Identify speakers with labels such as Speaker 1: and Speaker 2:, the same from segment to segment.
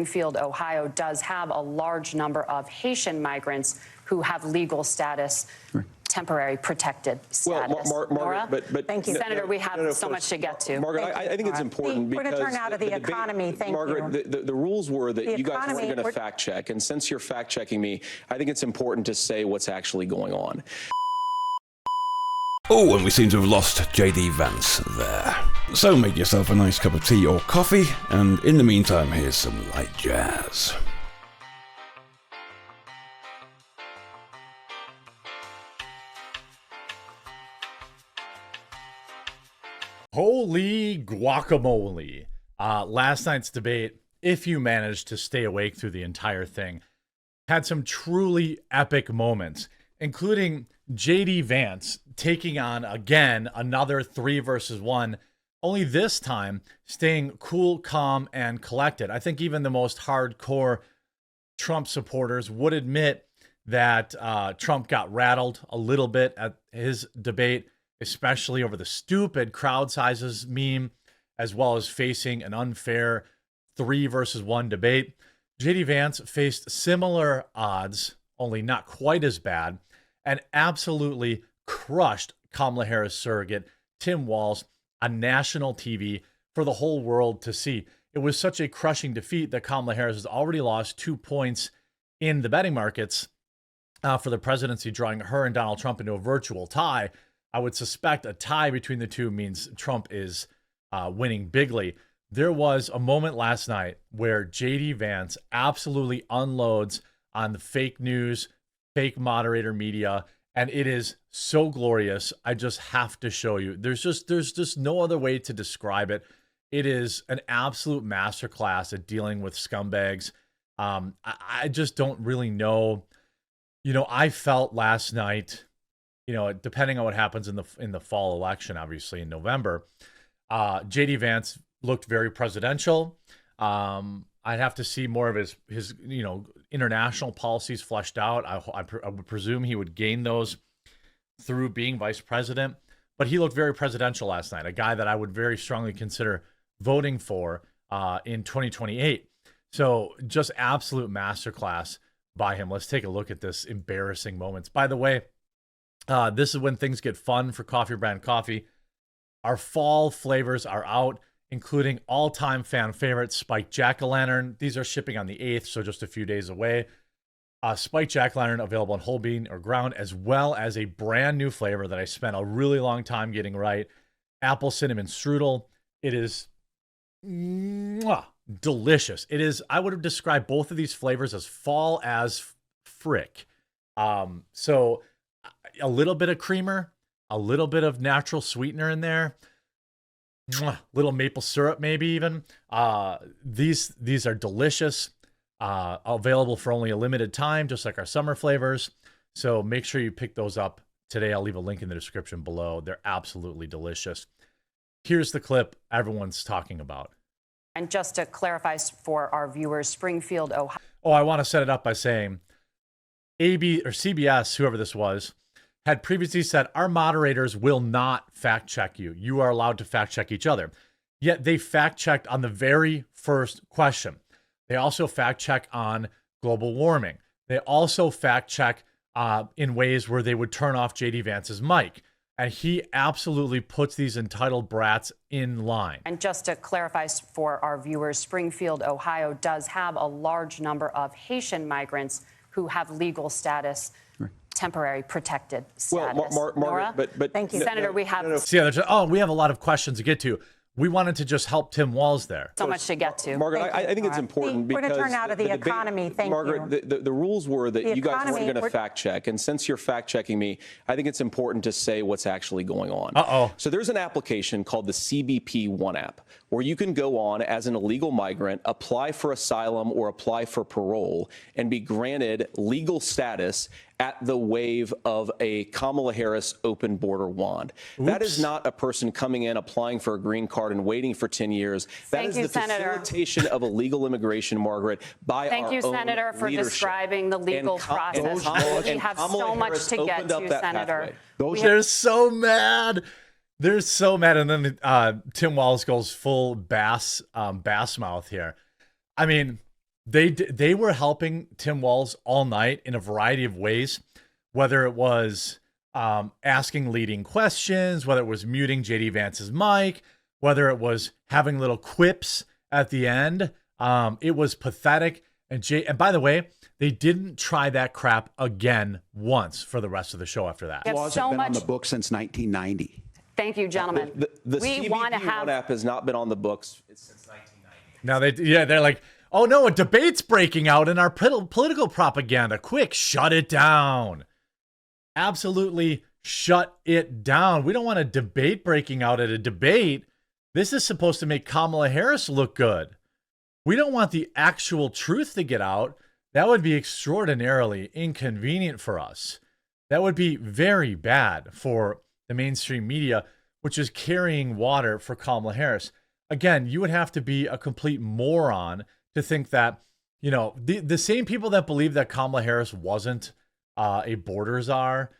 Speaker 1: Springfield, Ohio does have a large number of Haitian migrants who have legal status, temporary protected status.
Speaker 2: Well, but
Speaker 1: thank you, Senator. We have so much to get to.
Speaker 2: Margaret, I think it's important because
Speaker 3: we're going to turn out of the economy. Thank
Speaker 2: Margaret,
Speaker 3: you.
Speaker 2: The rules were that you guys weren't going to fact check, and since you're fact checking me, I think it's important to say what's actually going on.
Speaker 4: Oh, and we seem to have lost JD Vance there. So make yourself a nice cup of tea or coffee, and in the meantime, here's some light jazz.
Speaker 5: Holy guacamole. Last night's debate, if you managed to stay awake through the entire thing, had some truly epic moments, including JD Vance taking on, again, another 3 versus 1, only this time staying cool, calm, and collected. I think even the most hardcore Trump supporters would admit that Trump got rattled a little bit at his debate, especially over the stupid crowd sizes meme, as well as facing an unfair 3 versus 1 debate. JD Vance faced similar odds, only not quite as bad, and absolutely crushed Kamala Harris surrogate Tim Walz on national TV for the whole world to see. It was such a crushing defeat that Kamala Harris has already lost 2 points in the betting markets for the presidency, drawing her and Donald Trump into a virtual tie. I would suspect a tie between the two means Trump is winning bigly. There was a moment last night where JD Vance absolutely unloads on the fake news, fake moderator media, and it is so glorious. I just have to show you. There's just no other way to describe it. It is an absolute masterclass at dealing with scumbags. I just don't really know. You know, I felt last night, you know, depending on what happens in the fall election, obviously in November, JD Vance looked very presidential. I'd have to see more of his you know, international policies fleshed out. I would presume he would gain those through being vice president, but he looked very presidential last night, a guy that I would very strongly consider voting for in 2028. So just absolute masterclass by him. Let's take a look at this embarrassing moments. By the way, this is when things get fun for Coffee Brand Coffee. Our fall flavors are out, including all-time fan favorite Spiked Jack-O-Lantern. These are shipping on the 8th, so just a few days away. Spiked Jack-O-Lantern available in whole bean or ground, as well as a brand new flavor that I spent a really long time getting right, Apple Cinnamon Strudel. It is delicious. It is, I would have described both of these flavors as fall as frick. So a little bit of creamer, a little bit of natural sweetener in there, little maple syrup maybe even. These are delicious, available for only a limited time, just like our summer flavors. So make sure you pick those up today. I'll leave a link in the description below. They're absolutely delicious. Here's the clip everyone's talking about.
Speaker 1: And just to clarify for our viewers, Springfield, Ohio.
Speaker 5: Oh, I want to set it up by saying AB or CBS, whoever this was, had previously said, our moderators will not fact check you. You are allowed to fact check each other. Yet they fact checked on the very first question. They also fact check on global warming. They also fact check in ways where they would turn off JD Vance's mic. And he absolutely puts these entitled brats in line.
Speaker 1: And just to clarify for our viewers, Springfield, Ohio does have a large number of Haitian migrants who have legal status, temporary protected status.
Speaker 2: Well, Margaret, but
Speaker 1: thank you, Senator. We have
Speaker 5: we have a lot of questions to get to. We wanted to just help Tim Walz there.
Speaker 1: So much to get to.
Speaker 2: Margaret, I think it's important because
Speaker 3: we're going to turn out of the economy. Thank
Speaker 2: Margaret,
Speaker 3: you.
Speaker 2: The rules were that you guys weren't going to fact check, and since you're fact checking me, I think it's important to say what's actually going on. So there's an application called the CBP One app where you can go on as an illegal migrant, apply for asylum or apply for parole, and be granted legal status at the wave of a Kamala Harris open border wand.
Speaker 5: Oops.
Speaker 2: That is not a person coming in, applying for a green card and waiting for 10 years. That is the facilitation of illegal immigration, Margaret, by our own leadership.
Speaker 1: Thank you, Senator, for describing the legal process. We have so much to get to, Senator.
Speaker 5: They're so mad. They're so mad. And then Tim Walz goes full bass mouth here. I mean, they were helping Tim Walz all night in a variety of ways, whether it was asking leading questions, whether it was muting JD Vance's mic, whether it was having little quips at the end. It was pathetic. And by the way, they didn't try that crap again once for the rest of the show after that.
Speaker 6: Laws have been on the books since 1990.
Speaker 1: Thank you, gentlemen.
Speaker 2: The CBP1 app has not been on the books since 1990.
Speaker 5: Now they're like, oh no, a debate's breaking out in our political propaganda. Quick, shut it down. Absolutely shut it down. We don't want a debate breaking out at a debate. This is supposed to make Kamala Harris look good. We don't want the actual truth to get out. That would be extraordinarily inconvenient for us. That would be very bad for the mainstream media, which is carrying water for Kamala Harris. Again, you would have to be a complete moron to think that, you know, the same people that believe that Kamala Harris wasn't a border czar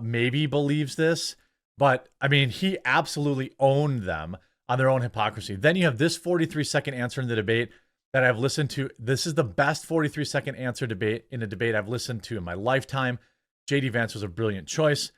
Speaker 5: maybe believes this. But, I mean, he absolutely owned them on their own hypocrisy. Then you have this 43-second answer in the debate that I've listened to. This is the best 43-second answer debate in a debate I've listened to in my lifetime. JD Vance was a brilliant choice.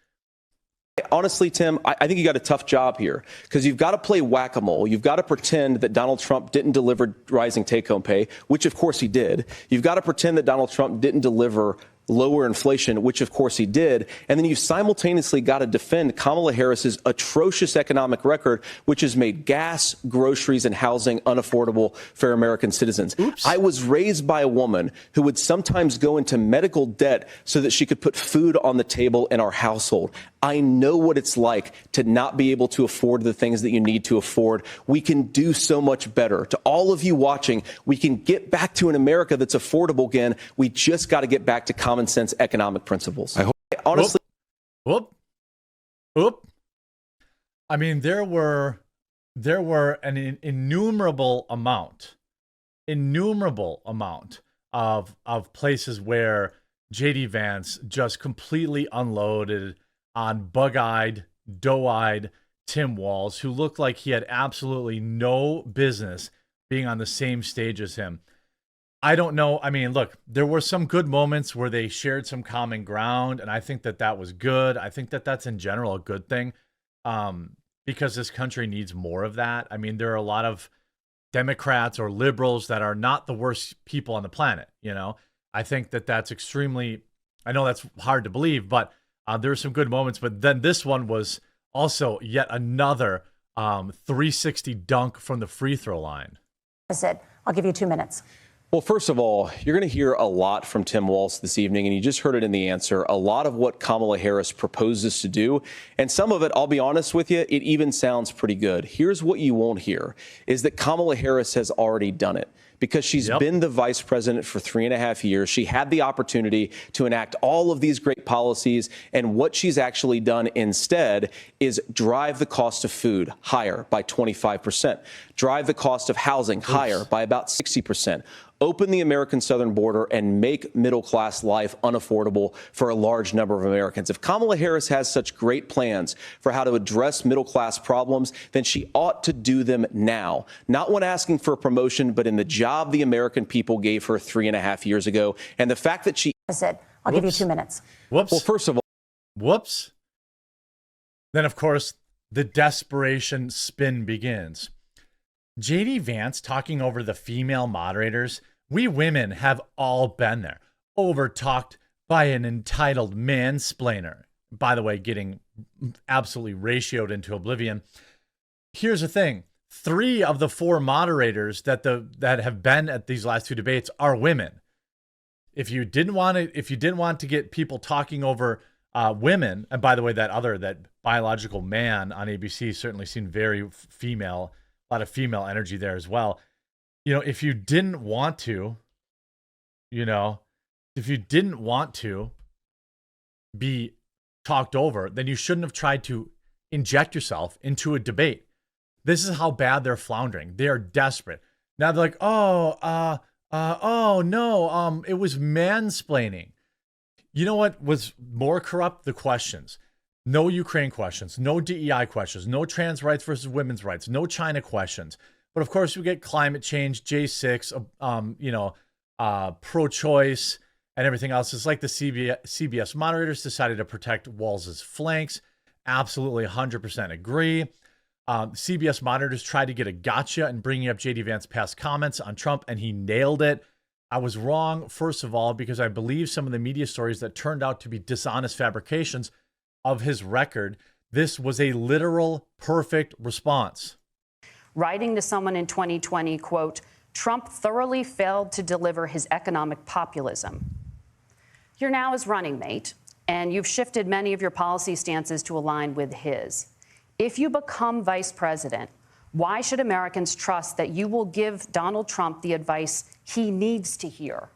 Speaker 2: Honestly, Tim, I think you got a tough job here because you've got to play whack-a-mole. You've got to pretend that Donald Trump didn't deliver rising take-home pay, which of course he did. You've got to pretend that Donald Trump didn't deliver lower inflation, which of course he did. And then you've simultaneously got to defend Kamala Harris's atrocious economic record, which has made gas, groceries, and housing unaffordable for American citizens.
Speaker 5: Oops.
Speaker 2: I was raised by a woman who would sometimes go into medical debt so that she could put food on the table in our household. I know what it's like to not be able to afford the things that you need to afford. We can do so much better. To all of you watching, we can get back to an America that's affordable again. We just got to get back to common sense economic principles. Honestly,
Speaker 5: Whoop. I mean, there were an innumerable amount of places where JD Vance just completely unloaded on bug-eyed, doe-eyed Tim Walz, who looked like he had absolutely no business being on the same stage as him. I don't know. I mean, look, there were some good moments where they shared some common ground, and I think that that was good. I think that that's in general a good thing because this country needs more of that. I mean, there are a lot of Democrats or liberals that are not the worst people on the planet, you know? I think that that's extremely, I know that's hard to believe, but there are some good moments. But then this one was also yet another 360 dunk from the free throw line.
Speaker 3: I said, I'll give you 2 minutes.
Speaker 2: Well, first of all, you're going to hear a lot from Tim Walz this evening, and you just heard it in the answer, a lot of what Kamala Harris proposes to do. And some of it, I'll be honest with you, it even sounds pretty good. Here's what you won't hear, is that Kamala Harris has already done it. Because she's been the vice president for 3.5 years. She had the opportunity to enact all of these great policies. And what she's actually done instead is drive the cost of food higher by 25%, drive the cost of housing higher by about 60%, open the American southern border and make middle-class life unaffordable for a large number of Americans. If Kamala Harris has such great plans for how to address middle-class problems, then she ought to do them now. Not when asking for a promotion, but in the job the American people gave her 3.5 years ago. And the fact that she...
Speaker 3: I said, I'll give you 2 minutes.
Speaker 5: Whoops.
Speaker 2: Well, first of all...
Speaker 5: Whoops. Then, of course, the desperation spin begins. JD Vance talking over the female moderators. We women have all been there, overtalked by an entitled mansplainer. By the way, getting absolutely ratioed into oblivion. Here's the thing. 3 of the 4 moderators that have been at these last 2 debates are women. If you didn't want to get people talking over women, and by the way, that biological man on ABC certainly seemed very female, a lot of female energy there as well. You know, if you didn't want to be talked over, then you shouldn't have tried to inject yourself into a debate. This is how bad they're floundering. They are desperate. Now they're like, oh no, it was mansplaining. You know what was more corrupt? The questions. No Ukraine questions, no DEI questions, no trans rights versus women's rights, no China questions. But of course, we get climate change, J6, pro-choice, and everything else. It's like the CBS moderators decided to protect Walz's flanks. Absolutely 100% agree. CBS moderators tried to get a gotcha in bringing up J.D. Vance's past comments on Trump, and he nailed it. I was wrong, first of all, because I believe some of the media stories that turned out to be dishonest fabrications of his record. This was a literal perfect response.
Speaker 1: Writing to someone in 2020, quote, Trump thoroughly failed to deliver his economic populism. You're now his running mate, and you've shifted many of your policy stances to align with his. If you become vice president, why should Americans trust that you will give Donald Trump the advice he needs to hear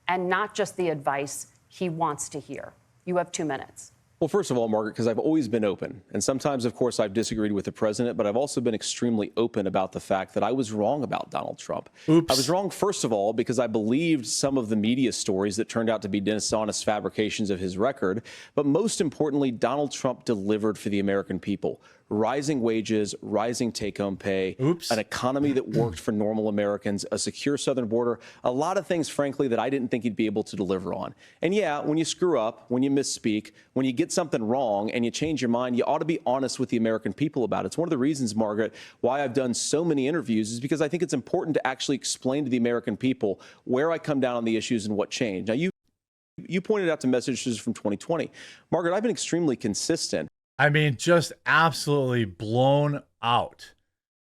Speaker 1: and not just the advice he wants to hear? You have 2 minutes.
Speaker 2: Well, first of all, Margaret, because I've always been open. And sometimes, of course, I've disagreed with the president, but I've also been extremely open about the fact that I was wrong about Donald Trump.
Speaker 5: Oops.
Speaker 2: I was wrong, first of all, because I believed some of the media stories that turned out to be dishonest fabrications of his record. But most importantly, Donald Trump delivered for the American people. Rising wages, rising take-home pay, an economy that worked for normal Americans, a secure southern border, a lot of things, frankly, that I didn't think he'd be able to deliver on. And yeah, when you screw up, when you misspeak, when you get something wrong and you change your mind, you ought to be honest with the American people about it. It's one of the reasons, Margaret, why I've done so many interviews is because I think it's important to actually explain to the American people where I come down on the issues and what changed. Now, you pointed out the messages from 2020. Margaret, I've been extremely consistent.
Speaker 5: I mean, just absolutely blown out.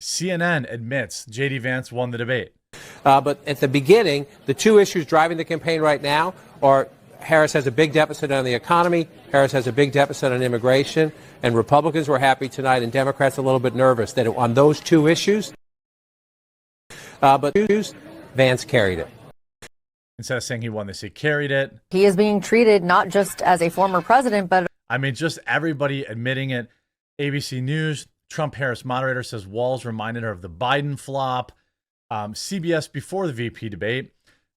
Speaker 5: CNN admits J.D. Vance won the debate.
Speaker 7: But at the beginning, the two issues driving the campaign right now are Harris has a big deficit on the economy, Harris has a big deficit on immigration, and Republicans were happy tonight and Democrats a little bit nervous that on those two issues, but Vance carried it.
Speaker 5: Instead of saying he won, they say carried it.
Speaker 8: He is being treated not just as a former president, but
Speaker 5: I mean, just everybody admitting it. ABC News, Trump-Harris moderator says Walz reminded her of the Biden flop. CBS before the VP debate,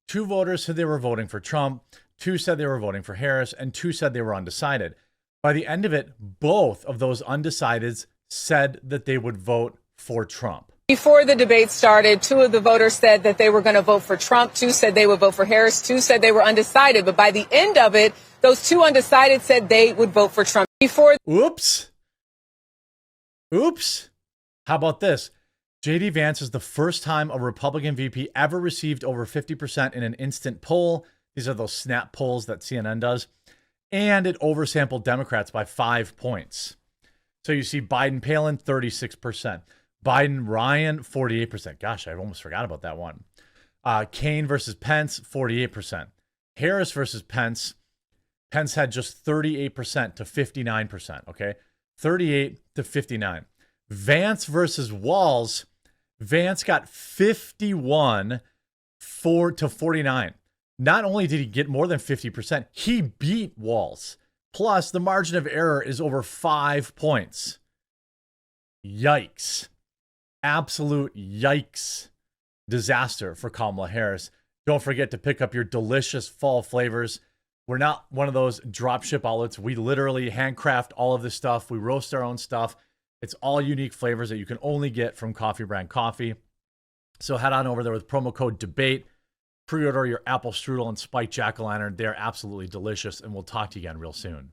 Speaker 5: 2 voters said they were voting for Trump, 2 said they were voting for Harris, and 2 said they were undecided. By the end of it, both of those undecideds said that they would vote for Trump.
Speaker 9: Before the debate started, 2 of the voters said that they were going to vote for Trump, 2 said they would vote for Harris, 2 said they were undecided. But by the end of it, those 2 undecided said they would vote for Trump.
Speaker 5: Oops. How about this? J.D. Vance is the first time a Republican VP ever received over 50% in an instant poll. These are those snap polls that CNN does. And it oversampled Democrats by 5 points. So you see Biden-Palin, 36%. Biden-Ryan, 48%. Gosh, I almost forgot about that one. Kane versus Pence, 48%. Harris versus Pence, Pence had just 38% to 59%, okay? 38 to 59. Vance versus Walz, Vance got 51 to 49. Not only did he get more than 50%, he beat Walz. Plus, the margin of error is over 5 points. Yikes. Absolute yikes. Disaster for Kamala Harris. Don't forget to pick up your delicious fall flavors. We're not one of those dropship outlets. We literally handcraft all of this stuff. We roast our own stuff. It's all unique flavors that you can only get from Coffee Brand Coffee. So head on over there with promo code DEBATE. Pre-order your apple strudel and spiked jack-o'-lantern. They're absolutely delicious, and we'll talk to you again real soon.